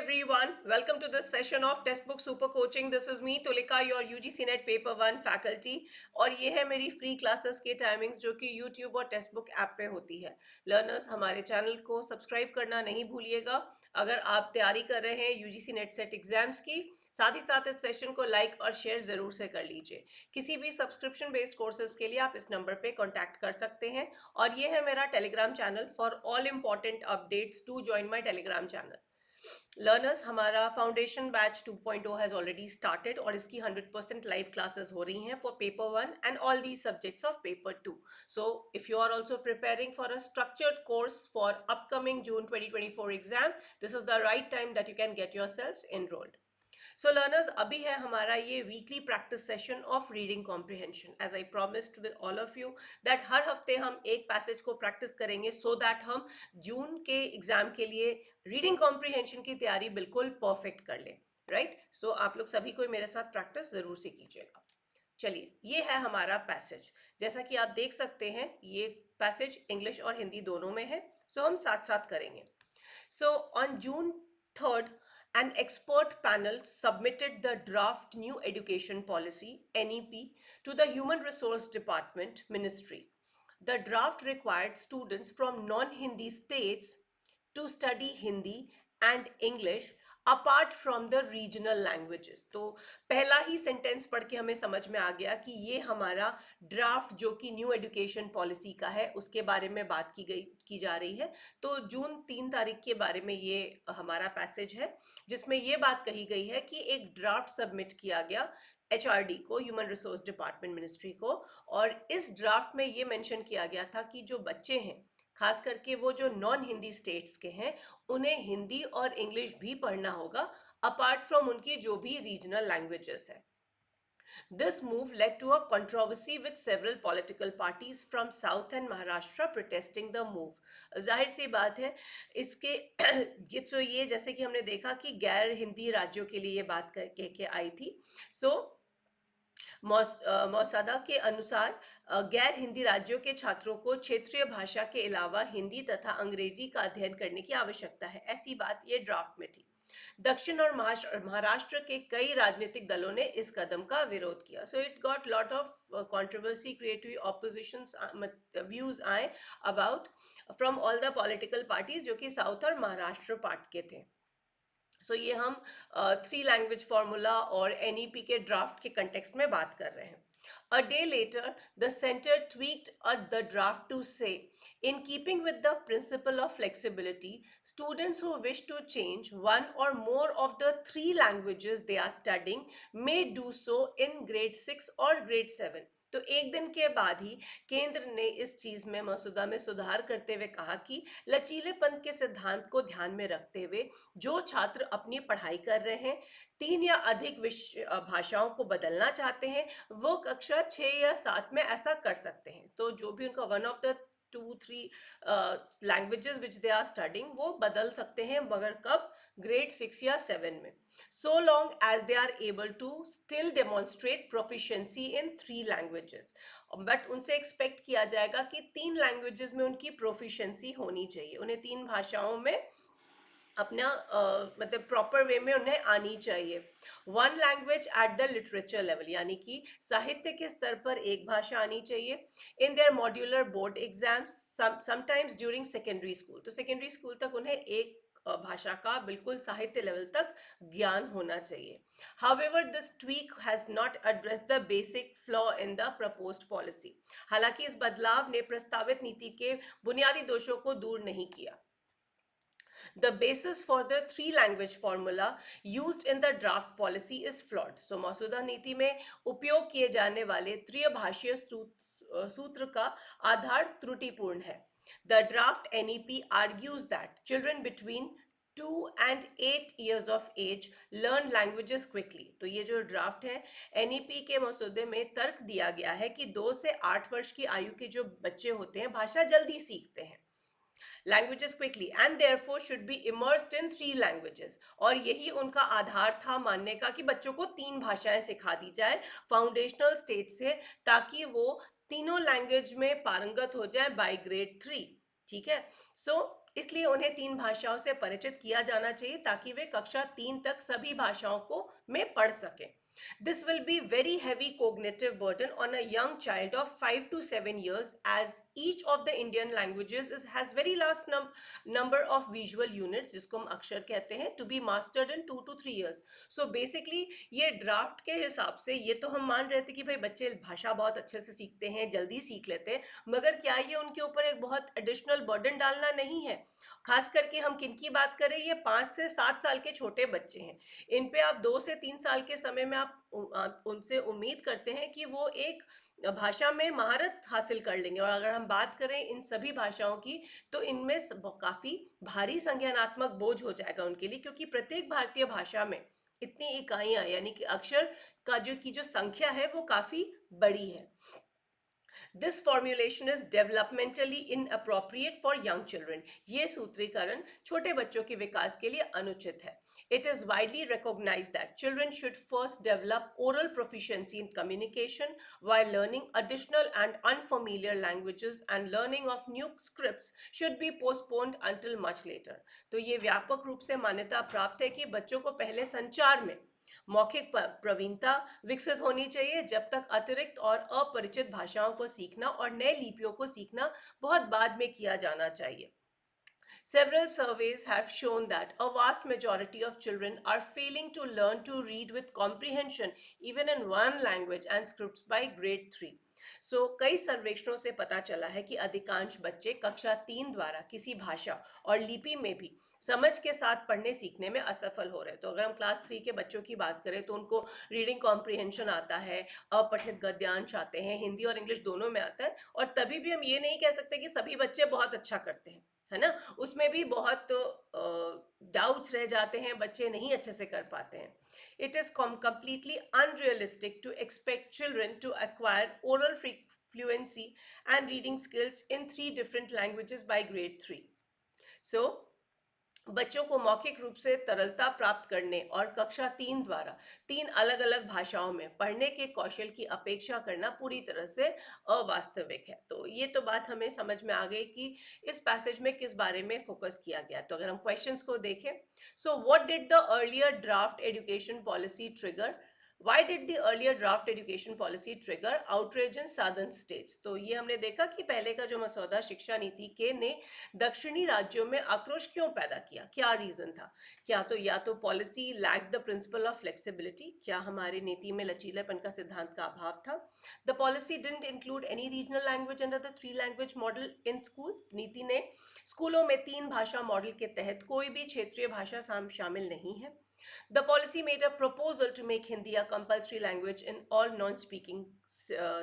everyone, welcome to this session of Textbook Super Coaching. This is me Tulika, your UGC Net Paper 1 faculty. और ये है मेरी free classes के timings जो कि YouTube और टेक्स्टबुक ऐप पे होती है. लर्नर्स हमारे चैनल को सब्सक्राइब करना नहीं भूलिएगा. अगर आप तैयारी कर रहे हैं UGC नेट सेट एग्जाम्स की, साथ ही साथ इस सेशन को लाइक और शेयर जरूर से कर लीजिए. किसी भी सब्सक्रिप्शन बेस्ड कोर्सेज के लिए आप इस नंबर पे कांटेक्ट कर सकते हैं. और ये है मेरा Telegram channel. For all important updates to join my Telegram channel. Learners, हमारा foundation batch 2.0 has already started और इसकी 100% लाइव क्लासेस हो रही हैं for paper 1 and all the subjects of paper 2. So if you are also preparing for a structured course for upcoming June 2024 exam, this is the right time that you can get yourselves enrolled. So learners, अभी है हमारा ये weekly practice session of reading comprehension. As I promised with all of you that हर हफ्ते हम एक passage को practice करेंगे सो दैट हम जून के एग्जाम के लिए रीडिंग कॉम्प्रिहेंशन की तैयारी बिल्कुल परफेक्ट कर लें. राइट? सो आप लोग सभी को मेरे साथ प्रैक्टिस जरूर से कीजिएगा. चलिए, ये है हमारा पैसेज. जैसा कि आप देख सकते हैं, ये पैसेज इंग्लिश और हिंदी दोनों में है. सो हम साथ साथ करेंगे. So on June 3rd, an expert panel submitted the draft New Education Policy (NEP) to the Human Resource Department Ministry. The draft required students from non-Hindi states to study Hindi and English apart from the regional languages. तो पहला ही sentence पढ़ के हमें समझ में आ गया कि ये हमारा ड्राफ्ट जो कि न्यू एजुकेशन पॉलिसी का है उसके बारे में बात की जा रही है. तो जून 3 तारीख के बारे में ये हमारा पैसेज है जिसमें ये बात कही गई है कि एक ड्राफ्ट सबमिट किया गया HRD को, ह्यूमन रिसोर्स डिपार्टमेंट मिनिस्ट्री को. और इस ड्राफ्ट में ये मेंशन किया गया था कि जो बच्चे हैं, खास करके वो जो नॉन हिंदी स्टेट्स के हैं, उन्हें हिंदी और इंग्लिश भी पढ़ना होगा अपार्ट फ्रॉम उनकी जो भी रीजनल लैंग्वेजेस है. This move led to a controversy with several political parties from South and Maharashtra protesting the move. जाहिर सी बात है इसके ये जैसे कि हमने देखा कि गैर हिंदी राज्यों के लिए ये बात करके के आई थी. सो मौसादा के अनुसार गैर हिंदी राज्यों के छात्रों को क्षेत्रीय भाषा के अलावा हिंदी तथा अंग्रेजी का अध्ययन करने की आवश्यकता है, ऐसी बात ये ड्राफ्ट में थी. दक्षिण और महाराष्ट्र के कई राजनीतिक दलों ने इस कदम का विरोध किया. So it got lot of controversy, creative opposition views आए about from all the political parties जो कि साउथ और महाराष्ट्र पार्ट के थे. सो ये हम 3 लैंग्वेज फॉर्मूला और NEP के ड्राफ्ट के कंटेक्स्ट में बात कर रहे हैं. A day later, the center tweaked the draft to say, in keeping with the principle of flexibility, students who wish to change one or more of the 3 languages they are studying may do so in grade 6 or grade 7. तो एक दिन के बाद ही केंद्र ने इस चीज में मसौदा में सुधार करते हुए कहा कि लचीलेपन के सिद्धांत को ध्यान में रखते हुए जो छात्र अपनी पढ़ाई कर रहे हैं, 3 या अधिक भाषाओं को बदलना चाहते हैं, वो कक्षा 6 या 7 में ऐसा कर सकते हैं. तो जो भी उनका one of the 2-3 languages which they are studying वो बदल सकते हैं, मगर कब? ग्रेड 6 या 7 में. So long as they are able to still demonstrate proficiency in 3 languages. But उनसे एक्सपेक्ट किया जाएगा कि 3 लैंग्वेजेस में उनकी प्रोफिशिएंसी होनी चाहिए, उन्हें 3 भाषाओं में अपना मतलब प्रॉपर वे में उन्हें आनी चाहिए. 1 language at the literature level, यानी कि साहित्य के स्तर पर एक भाषा आनी चाहिए. In their modular board exams sometimes during secondary school. तो सेकेंडरी स्कूल तक उन्हें एक भाषा का बिल्कुल साहित्य लेवल तक ज्ञान होना चाहिए. However, this tweak has not addressed the basic flaw in the proposed policy. हालांकि इस बदलाव ने प्रस्तावित नीति के बुनियादी दोषों को दूर नहीं किया. The basis for the 3 language formula used in the draft policy is flawed. So मसौदा नीति में उपयोग किए जाने वाले त्रिभाषीय सूत्र का आधार त्रुटिपूर्ण है. The draft NEP argues that children between 2 and 8 years of age learn languages quickly. तो ये जो ड्राफ्ट है NEP के मसौदे में तर्क दिया गया है कि 2 से 8 वर्ष की आयु के जो बच्चे होते हैं भाषा जल्दी सीखते हैं, languages quickly, and therefore should be immersed in 3 languages. और यही उनका आधार था मानने का कि बच्चों को 3 भाषाएं सिखा दी जाए फाउंडेशनल स्टेज से, ताकि वो तीनों लैंग्वेज में पारंगत हो जाए बाय ग्रेड 3. ठीक है. सो इसलिए उन्हें 3 भाषाओं से परिचित किया जाना चाहिए ताकि वे कक्षा 3 तक सभी भाषाओं को में पढ़ सकें. This will be very heavy cognitive burden on a young child of 5 to 7 years, as each of the Indian languages has very last number of visual units, जिसको हम अक्षर कहते हैं, to be mastered in 2 to 3 years. So basically ये draft के हिसाब से ये तो हम मान रहे थे कि भाई बच्चे भाषा बहुत अच्छे से सीखते हैं, जल्दी सीख लेते हैं, मगर क्या ये उनके ऊपर एक बहुत एडिशनल बर्डन डालना नहीं है? खास करके हम किनकी बात करें, ये 5 से 7 साल के छोटे बच्चे हैं. इन पे आप 2 से 3 साल के समय में आप उनसे उम्मीद करते हैं कि वो एक भाषा में महारत हासिल कर लेंगे. और अगर हम बात करें इन सभी भाषाओं की, तो इनमें काफ़ी भारी संज्ञानात्मक बोझ हो जाएगा उनके लिए, क्योंकि प्रत्येक भारतीय भाषा में इतनी इकाइयाँ यानी कि अक्षर का जो संख्या है वो काफ़ी बड़ी है. This formulation is developmentally inappropriate for young children. ये सूत्रीकरण छोटे बच्चों के विकास के लिए अनुचित है. It is widely recognized that children should first develop oral proficiency in communication while learning additional and unfamiliar languages, and learning of new scripts should be postponed until much later. तो ये व्यापक रूप से मान्यता प्राप्त है कि बच्चों को पहले संचार में मौखिक प्रवीणता विकसित होनी चाहिए, जब तक अतिरिक्त और अपरिचित भाषाओं को सीखना और नए लिपियों को सीखना बहुत बाद में किया जाना चाहिए. Several surveys have shown that a vast majority of children are failing to learn to read with comprehension even in one language and scripts by grade 3. So, कई सर्वेक्षणों से पता चला है कि अधिकांश बच्चे कक्षा 3 द्वारा किसी भाषा और लिपि में भी समझ के साथ पढ़ने सीखने में असफल हो रहे हैं. तो अगर हम क्लास 3 के बच्चों की बात करें तो उनको रीडिंग कॉम्प्रिहेंशन आता है, अपठित गद्यांश आते हैं, हिंदी और इंग्लिश दोनों में आता है. और तभी भी हम ये नहीं कह सकते कि सभी बच्चे बहुत अच्छा करते हैं, है ना? उसमें भी बहुत डाउट्स रह जाते हैं, बच्चे नहीं अच्छे से कर पाते हैं. It is completely unrealistic to expect children to acquire oral fluency and reading skills in 3 different languages by grade 3. So, बच्चों को मौखिक रूप से तरलता प्राप्त करने और कक्षा 3 द्वारा 3 अलग अलग भाषाओं में पढ़ने के कौशल की अपेक्षा करना पूरी तरह से अवास्तविक है. तो ये तो बात हमें समझ में आ गई कि इस पैसेज में किस बारे में फोकस किया गया. तो अगर हम क्वेश्चंस को देखें, so what did the earlier draft education policy trigger? Why did the earlier draft education policy trigger outrage in southern states? तो ये हमने देखा कि पहले का जो मसौदा शिक्षा नीति के ने दक्षिणी राज्यों में आक्रोश क्यों पैदा किया, क्या रीजन था? क्या तो या तो policy lack the principle of flexibility, क्या हमारे नीति में लचीलेपन का सिद्धांत का अभाव था? The policy didn't include any regional language under the 3 language model in school. नीति ने स्कूलों में 3 भाषा मॉडल के तहत कोई भी क्षेत्रीय भाषा शामिल नहीं है. The policy made a proposal to make Hindi a compulsory language in all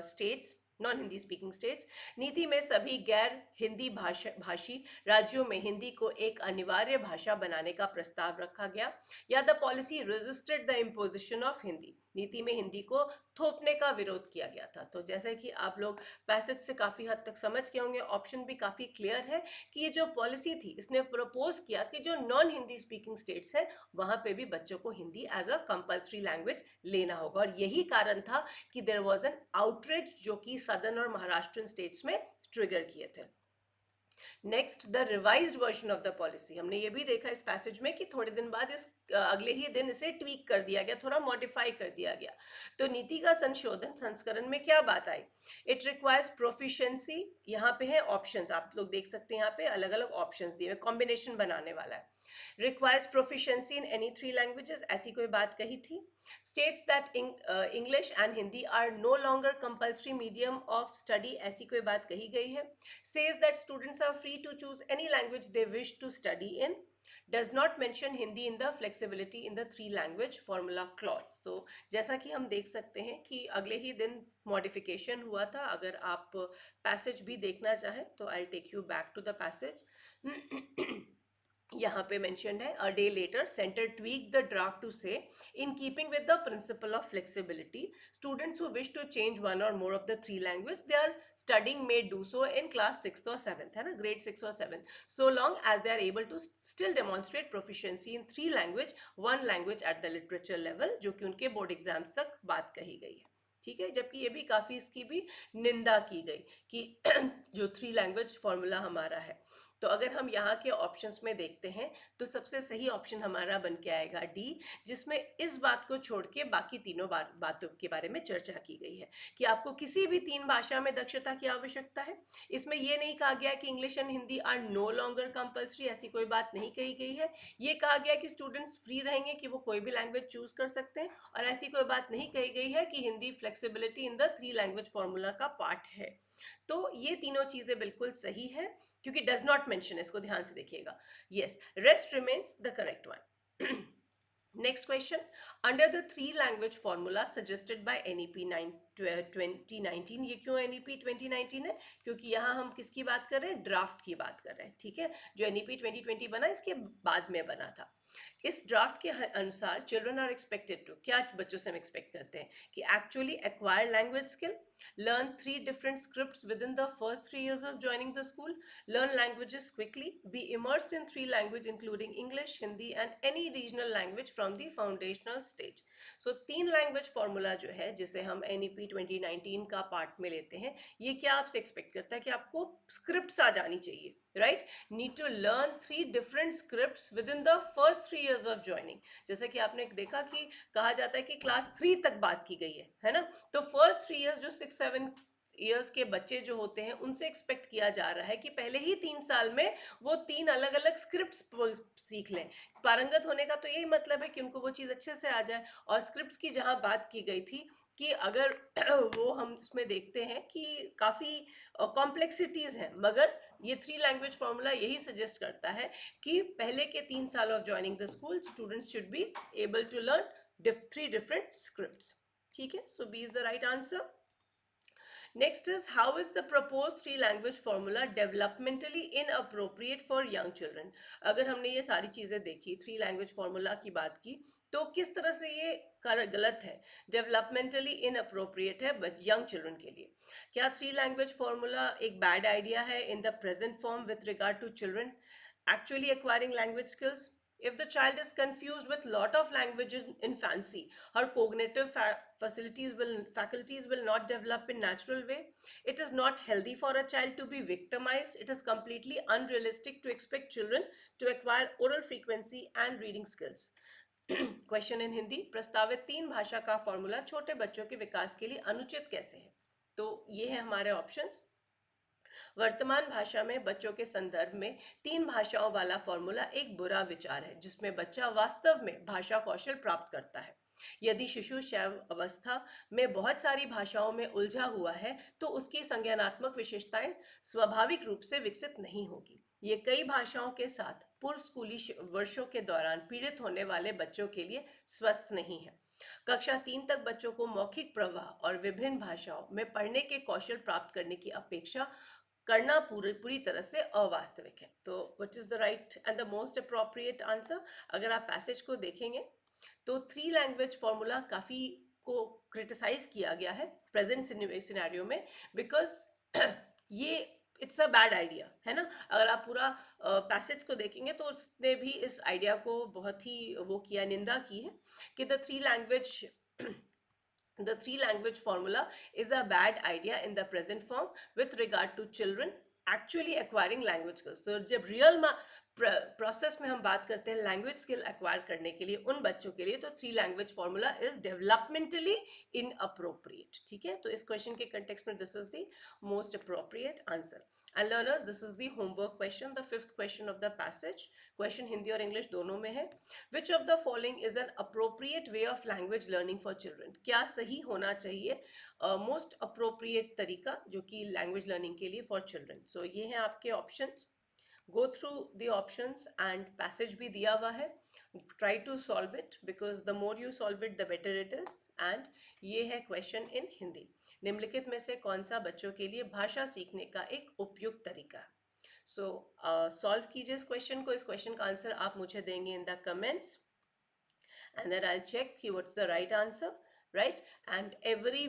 states, non-Hindi speaking states. नीति में सभी गैर हिंदी भाषी राज्यों में हिंदी को एक अनिवार्य भाषा बनाने का प्रस्ताव रखा गया. या the policy resisted the imposition of Hindi, नीति में हिंदी को थोपने का विरोध किया गया था. तो जैसे कि आप लोग पैसेज से काफ़ी हद तक समझ गए होंगे, ऑप्शन भी काफ़ी क्लियर है कि ये जो पॉलिसी थी इसने प्रपोज किया कि जो नॉन हिंदी स्पीकिंग स्टेट्स है वहाँ पे भी बच्चों को Hindi as a compulsory language लेना होगा. और यही कारण था कि देयर वाज एन आउटरीच जो कि सदर्न और महाराष्ट्र स्टेट्स में ट्रिगर किए थे. Next, the revised version of the policy. हमने ये भी देखा इस पैसेज में कि थोड़े दिन बाद अगले ही दिन इसे ट्वीक कर दिया गया, थोड़ा मॉडिफाई कर दिया गया. तो नीति का संशोधन संस्करण में क्या बात आई? It requires proficiency. यहाँ पे है ऑप्शंस, आप लोग देख सकते हैं यहाँ पे अलग अलग ऑप्शंस दिए हुए, कॉम्बिनेशन बनाने वाला है. Requires proficiency in any 3 languages, ऐसी कोई बात कही थी. States that English and Hindi are no longer compulsory medium of study, ऐसी कोई बात कही गई है. Says that students are free to choose any language they wish to study in. Does not mention Hindi in the flexibility in the 3 language formula clause. तो जैसा कि हम देख सकते हैं कि अगले ही दिन मॉडिफिकेशन हुआ था. अगर आप पैसेज भी देखना चाहें तो I take you back to the passage. यहाँ पे मेंशन्ड है, a day later centre tweak the draft to say in keeping with the principle of flexibility, students who wish to change one or more of the 3 language they are studying may do so in class 6th और 7th, है ना, grade 6 और 7, so long as they are able to still demonstrate proficiency in 3 language, 1 language at the literature level, जो कि उनके board exams तक बात कही गई है. ठीक है, जबकि ये भी काफ़ी इसकी भी निंदा की गई कि जो 3 लैंग्वेज फॉर्मूला हमारा है. तो अगर हम यहाँ के ऑप्शंस में देखते हैं तो सबसे सही ऑप्शन हमारा बन के आएगा डी, जिसमें इस बात को छोड़ के बाकी तीनों बातों के बारे में चर्चा की गई है कि आपको किसी भी 3 भाषा में दक्षता की आवश्यकता है। इसमें यह नहीं कहा गया कि English and Hindi are no longer compulsory, ऐसी कोई बात नहीं कही गई है। ये कहा गया कि स्टूडेंट्स फ्री रहेंगे कि वो कोई भी लैंग्वेज चूज कर सकते हैं, और ऐसी कोई बात नहीं कही गई है कि Hindi flexibility in the 3 language formula का पार्ट है। तो ये तीनों चीजें बिल्कुल सही है, क्योंकि डज नॉट मेंशन, इसको ध्यान से देखिएगा। Yes, rest remains the correct one. Next question. Under the 3 language formula suggested by NEP 2019, ये क्यों NEP 2019 है? क्योंकि यहाँ हम किसकी बात कर रहे हैं? ड्राफ्ट की बात कर रहे हैं, ठीक है। जो NEP 2020 बना, इसके बाद में बना था। इस ड्राफ्ट के अनुसार चिल्ड्रन आर एक्सपेक्टेड टू, क्या बच्चों से हम एक्सपेक्ट करते हैं कि actually acquire language skill, learn 3 different scripts within the first 3 years of joining the school, learn languages quickly, be immersed in 3 languages including English, Hindi and any regional language from the foundational stage. So 3 language formula जो है, जिसे हम NEP 2019 का part में लेते हैं, ये क्या आपसे एक्सपेक्ट करता है कि आपको स्क्रिप्ट्स आ जानी चाहिए, right? Need to learn 3 different scripts within the first 3 years of joining. जैसे कि आपने देखा कि कहा जाता है कि क्लास 3 तक बात की गई है ना। तो फर्स्ट 3 years जो 6-7 ईयर्स के बच्चे जो होते हैं, उनसे एक्सपेक्ट किया जा रहा है कि पहले ही 3 साल में वो 3 अलग अलग स्क्रिप्ट्स सीख लें। पारंगत होने का तो यही मतलब है कि उनको वो चीज़ अच्छे से आ जाए। और स्क्रिप्ट्स की जहाँ बात की गई थी कि अगर वो हम उसमें देखते हैं कि काफ़ी कॉम्प्लेक्सिटीज़ हैं, मगर ये 3 लैंग्वेज फॉर्मूला यही सजेस्ट करता है कि पहले के 3 साल of joining the school students should be able to learn 3 different scripts, ठीक है। So B is the right answer. Next is, how is the proposed 3 language formula developmentally inappropriate for young children? अगर हमने ये सारी चीज़ें देखी, 3 language formula की बात की, तो किस तरह से ये गलत है, डेवलपमेंटली इनअप्रोप्रिएट है यंग चिल्ड्रन के लिए? क्या 3 language formula एक बैड आइडिया है in the present form with regard to children actually acquiring language skills? If the child is confused with lot of languages in fancy, her cognitive faculties will not develop in natural way. It is not healthy for a child to be victimized. It is completely unrealistic to expect children to acquire oral frequency and reading skills. Question in Hindi, प्रस्तावित 3 भाषा का formula छोटे बच्चों के विकास के लिए अनुचित कैसे है? तो ये है हमारे ऑप्शंस। वर्तमान भाषा में बच्चों के संदर्भ में 3 भाषाओं वाला फॉर्मूला एक बुरा विचार है, जिसमें बच्चा वास्तव में भाषा कौशल प्राप्त करता है। यदि शिशु शैव अवस्था में बहुत सारी भाषाओं में उलझा हुआ है, तो उसकी संज्ञानात्मक विशेषताएं स्वाभाविक रूप से विकसित नहीं होगी। ये कई भाषाओं के साथ पूर्व स्कूली वर्षों के दौरान पीड़ित होने वाले बच्चों के लिए स्वस्थ नहीं है। कक्षा 3 तक बच्चों को मौखिक प्रवाह और विभिन्न भाषाओं में पढ़ने के कौशल प्राप्त करने की अपेक्षा करना पूरी तरह से अवास्तविक है। तो what is the right and the most appropriate answer? अगर आप पैसेज को देखेंगे तो 3 language फॉर्मूला काफी को क्रिटिसाइज किया गया है प्रेजेंट सिनेरियो में, बिकॉज ये इट्स अ बैड आइडिया है ना। अगर आप पूरा पैसेज को देखेंगे तो उसने भी इस आइडिया को बहुत ही वो किया, निंदा की है कि the 3 language formula is a bad idea in the present form with regard to children actually acquiring language skills. तो जब रियल प्रोसेस में हम बात करते हैं लैंग्वेज स्किल एक्वायर करने के लिए उन बच्चों के लिए, तो 3 language formula is developmentally inappropriate, ठीक है। तो इस क्वेश्चन के कंटेक्स्ट में this is the most appropriate answer. And learners, this is the homework question, the 5th question of the passage. Question Hindi और इंग्लिश दोनों में है। Which of the following is an appropriate way of language learning for children? क्या सही होना चाहिए most appropriate तरीका जो कि लैंग्वेज लर्निंग के लिए फॉर चिल्ड्रन? सो ये हैं आपके options. Go through the options and passage भी दिया हुआ है। Try to solve it because the more you solve it the better it is. And ये है क्वेश्चन इन हिंदी। निम्नलिखित में से कौन सा बच्चों के लिए भाषा सीखने का एक उपयुक्त तरीका है? सो सॉल्व कीजिए इस क्वेश्चन को। इस क्वेश्चन का आंसर आप मुझे देंगे in the comments and then I check कि what's the right answer, right. And every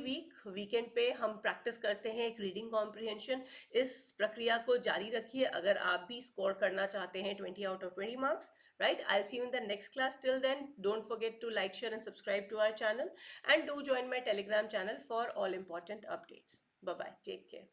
weekend पे हम प्रैक्टिस करते हैं एक रीडिंग कॉम्प्रिहेंशन। इस प्रक्रिया को जारी रखिए अगर आप भी स्कोर करना चाहते हैं 20 out of 20 marks, right? I'll see you in the next class. Till then, don't forget to like, share and subscribe to our channel, and do join my Telegram channel for all important updates. Bye bye, take care.